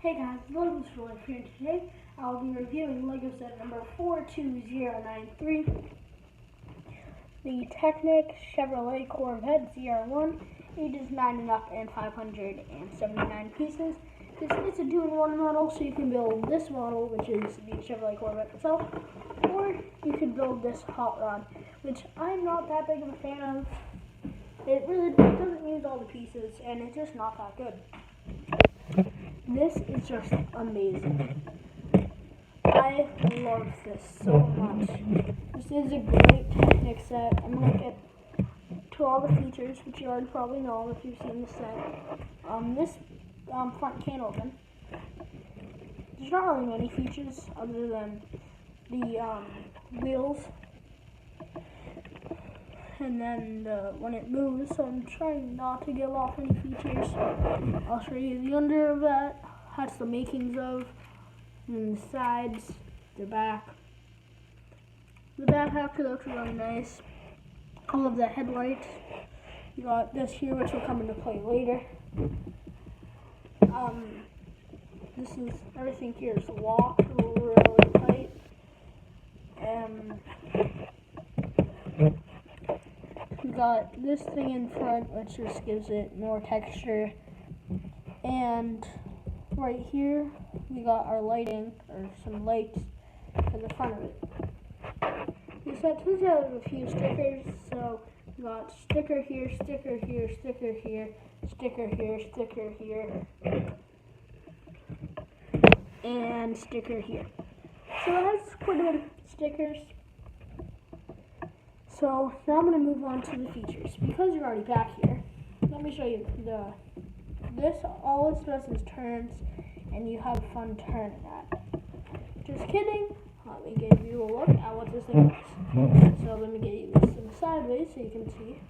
Hey guys, welcome to Life here. Today I'll be reviewing Lego set number 42093, the Technic Chevrolet Corvette ZR1, ages 9 and up, and 579 pieces. This is a 2-in-1 model, so you can build this model, which is the Chevrolet Corvette itself, or you could build this hot rod, which I'm not that big of a fan of. It really doesn't use all the pieces, and it's just not that good. This is just amazing. I love this so much. This is a great Technic set. I'm going to get to all the features, which you already probably know if you've seen the set. This front can open. There's not really many features other than the wheels. And then when it moves, so I'm trying not to give off any features. I'll show you the under of that, has the makings of, and the sides, the back. The back actually looks really nice. All of the headlights. You got this here, which will come into play later. This is, everything here is locked really tight. We got this thing in front, which just gives it more texture, and right here we got our lighting, or some lights at the front of it. This set does have a few stickers, so we got sticker here, sticker here, sticker here, sticker here, sticker here, and sticker here. So it has quite a bit of stickers. So now I'm going to move on to the features. Because you're already back here, let me show you all this does is turns, and you have fun turning at. Just kidding. Let me give you a look at what this thing is. So let me get you this thing sideways so you can see.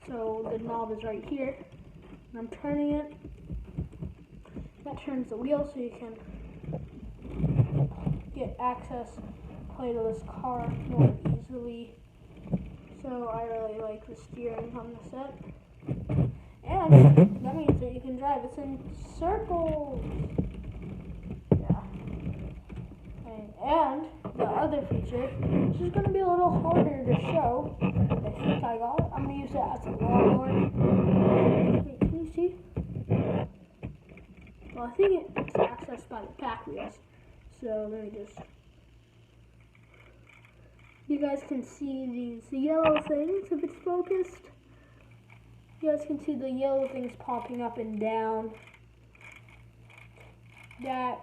So the knob is right here, and I'm turning it. That turns the wheel so you can get access play to this car more easily. So I really like the steering on the set. And that means that you can drive it in circles. Yeah. And the other feature, which is going to be a little harder to show, I think I got it. I'm going to use that as a lawnmower. Wait, can you see? Well, I think it's accessed by the back wheels. So let me just... You guys can see these yellow things if it's focused. You guys can see the yellow things popping up and down. That.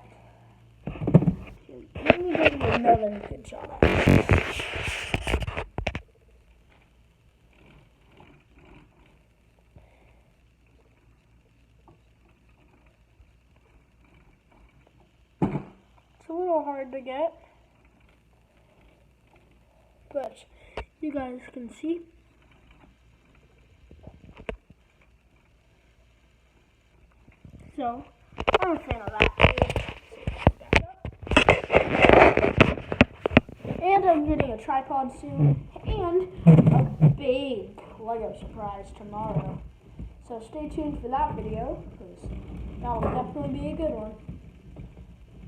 Let me give you another good shot at it. It's a little hard to get, but you guys can see. So, I'm a fan of that. And I'm getting a tripod soon, and a big Lego surprise tomorrow. So stay tuned for that video, because that'll definitely be a good one.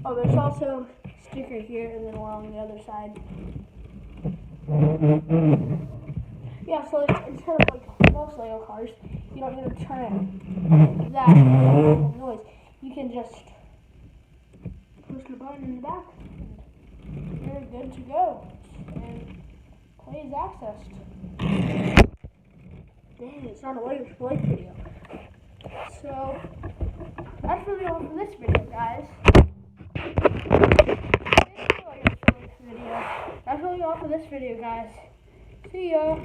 Oh, there's also a sticker here, and then along the other side. Yeah, so instead of like most Lego cars, you don't need to turn it that noise. You can just push the button in the back, and you're good to go. And play is accessed. Dang, it's not a Lego Play video. So that's really all for this video, guys. That's really all for this video, guys. See ya.